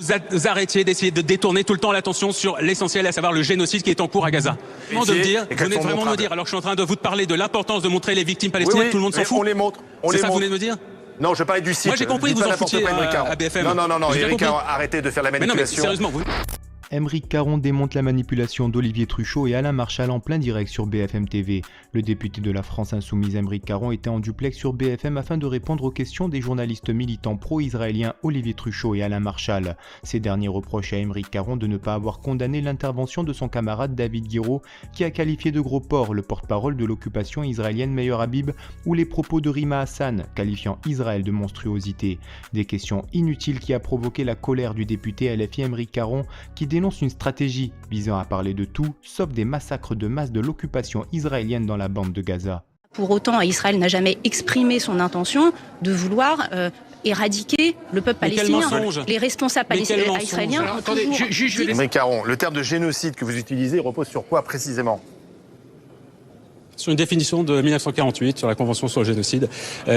Vous arrêtiez d'essayer de détourner tout le temps l'attention sur l'essentiel, à savoir le génocide qui est en cours à Gaza. Vous venez vraiment de me dire, alors que je suis en train de vous parler de l'importance de montrer les victimes palestiniennes, tout le monde s'en fout. On les montre. C'est ça que vous venez de me dire? Non, je parlais du site. Moi j'ai compris que vous en foutiez à BFM. Non, Éric Caron, arrêtez de faire la manipulation. Mais non, mais sérieusement, vous... Aymeric Caron démonte la manipulation d'Olivier Truchot et Alain Marchal en plein direct sur BFM TV. Le député de la France Insoumise Aymeric Caron était en duplex sur BFM afin de répondre aux questions des journalistes militants pro-israéliens Olivier Truchot et Alain Marchal. Ces derniers reprochent à Aymeric Caron de ne pas avoir condamné l'intervention de son camarade David Guiraud, qui a qualifié de gros porc le porte-parole de l'occupation israélienne Meir Habib, ou les propos de Rima Hassan, qualifiant Israël de monstruosité. Des questions inutiles qui a provoqué la colère du député LFI Aymeric Caron, qui dénonce une stratégie visant à parler de tout, sauf des massacres de masse de l'occupation israélienne dans la bande de Gaza. Pour autant, Israël n'a jamais exprimé son intention de vouloir éradiquer le peuple palestinien. Les responsables israéliens ont toujours... Aymeric Caron, le terme de génocide que vous utilisez repose sur quoi précisément? Sur une définition de 1948 sur la Convention sur le génocide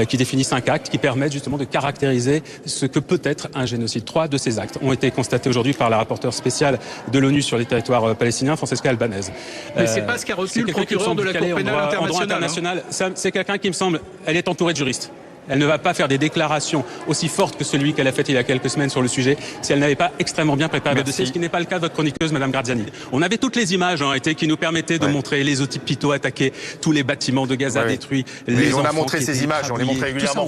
qui définit 5 actes qui permettent justement de caractériser ce que peut être un génocide. 3 de ces actes ont été constatés aujourd'hui par la rapporteure spéciale de l'ONU sur les territoires palestiniens, Francesca Albanese. Mais c'est pas ce qu'a retenu le procureur de la Cour pénale internationale. C'est quelqu'un qui me semble, elle est entourée de juristes. Elle ne va pas faire des déclarations aussi fortes que celui qu'elle a fait il y a quelques semaines sur le sujet si elle n'avait pas extrêmement bien préparé le dossier, ce qui n'est pas le cas de votre chroniqueuse, Madame Graziani. On avait toutes les images qui nous permettaient de montrer les hôpitaux attaqués, tous les bâtiments de Gaza détruits. Mais on a montré ces images, on les montre régulièrement.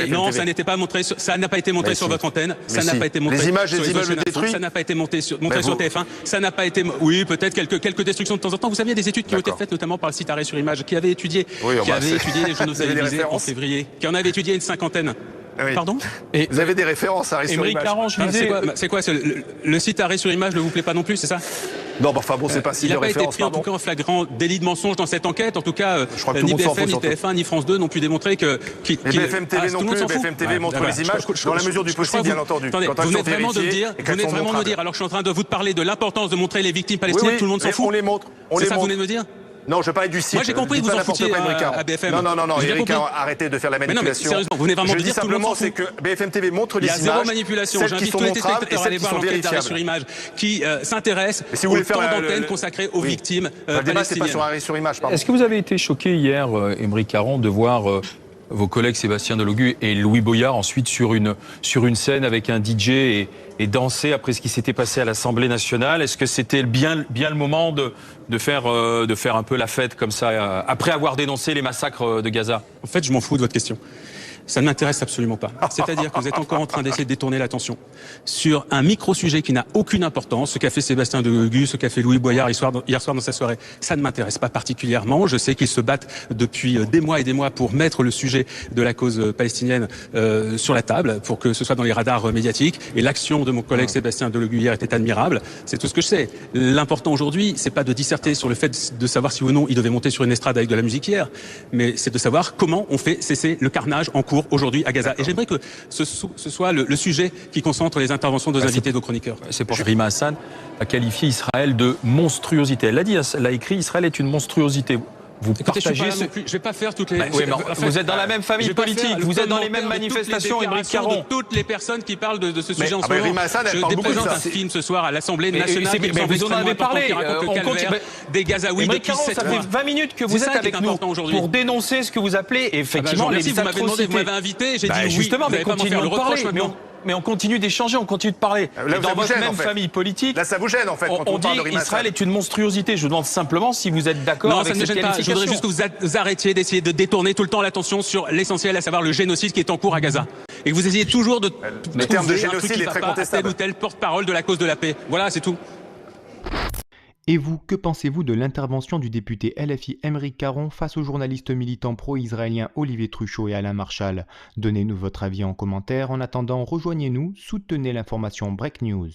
Non, ça n'était pas montré, ça n'a pas été montré sur votre antenne, ça n'a pas été montré. Les images des immeubles détruits, ça n'a pas été montré sur TF1, ça n'a pas été. Oui, peut-être quelques destructions de temps en temps. Vous saviez des études qui ont été faites notamment par le site Arrêt sur Image, qui avait étudié les journaux télévisés en février, qui en avait étudié une cinquantaine. Oui. Pardon? Et vous avez des références à Arrêt sur Image. C'est quoi le site Arrêt sur Image ne vous plaît pas non plus, c'est ça? Non, enfin bon, c'est pas si de référence. Il n'a pas été pris en tout cas en flagrant délit de mensonge dans cette enquête. En tout cas, je crois que ni BFM, ni TF1, ni France 2 n'ont pu démontrer que... BFM TV non plus, BFM TV montre les images dans la mesure du possible, bien entendu. Attendez, vous venez vraiment de me dire, alors que je suis en train de vous parler de l'importance de montrer les victimes palestiniennes, tout le monde s'en fout. On les montre. C'est ça que vous venez de me dire? Non, je parlais du site. Moi j'ai compris que vous en foutiez à BFM. Non, Éric Caron, arrêtez de faire la manipulation. Mais non, mais sérieusement, vous venez vraiment de dire tout le monde s'en fout. Je dis simplement, c'est que BFM TV montre les images. Il y a zéro manipulation. J'invite tous les téléspectateurs à aller voir l'enquête d'Arrêt sur Image qui s'intéresse au temps d'antenne consacré aux victimes palestiniennes. Le débat, c'est pas sur Arrêt sur Image, pardon. Est-ce que vous avez été choqué hier, Aymeric Caron, de voir vos collègues Sébastien Delogu et Louis Boyard ensuite sur une scène avec un DJ et danser après ce qui s'était passé à l'Assemblée nationale? Est-ce que c'était bien le moment de faire un peu la fête comme ça après avoir dénoncé les massacres de Gaza? En fait, je m'en fous de votre question. Ça ne m'intéresse absolument pas. C'est-à-dire que vous êtes encore en train d'essayer de détourner l'attention sur un micro-sujet qui n'a aucune importance, ce qu'a fait Sébastien Delogu, ce qu'a fait Louis Boyard hier soir dans sa soirée. Ça ne m'intéresse pas particulièrement. Je sais qu'ils se battent depuis des mois et des mois pour mettre le sujet de la cause palestinienne sur la table, pour que ce soit dans les radars médiatiques. Et l'action de mon collègue Sébastien Delogu hier était admirable. C'est tout ce que je sais. L'important aujourd'hui, c'est pas de disserter sur le fait de savoir si ou non il devait monter sur une estrade avec de la musique hier, mais c'est de savoir comment on fait cesser le carnage en cours aujourd'hui à Gaza. Et j'aimerais que ce soit le sujet qui concentre les interventions de nos invités, de nos chroniqueurs. C'est pour Rima Hassan a qualifié Israël de monstruosité. Elle l'a dit, elle l'a écrit, Israël est une monstruosité. Vous partagez je vais pas faire toutes les... vous êtes dans la même famille politique, vous êtes dans les mêmes manifestations, Aymeric Caron. De toutes les personnes qui parlent de ce sujet en ce moment. Rima Hassan, elle parle beaucoup de ça. Un film ce soir à l'Assemblée nationale. Mais vous en avez parlé. Des Gazaouis depuis 7 mois. Ça fait 20 minutes que vous êtes avec nous pour dénoncer ce que vous appelez effectivement les atrocités. Vous m'avez invité, j'ai dit oui. Justement, mais continuons de parler. Mais on continue d'échanger, on continue de parler. Là, dans votre même famille politique, là, ça vous gêne en fait quand on parle de Rima Hassan. Israël est une monstruosité. Je vous demande simplement si vous êtes d'accord avec cette qualification. Je voudrais juste que vous arrêtiez d'essayer de détourner tout le temps l'attention sur l'essentiel, à savoir le génocide qui est en cours à Gaza. Et que vous essayez toujours de trouver un truc qui va pas à tel ou tel porte-parole de la cause de la paix. Voilà, c'est tout. Et vous, que pensez-vous de l'intervention du député LFI Aymeric Caron face aux journalistes militants pro-israéliens Olivier Truchot et Alain Marchal? Donnez-nous votre avis en commentaire. En attendant, rejoignez-nous, soutenez l'information Break News.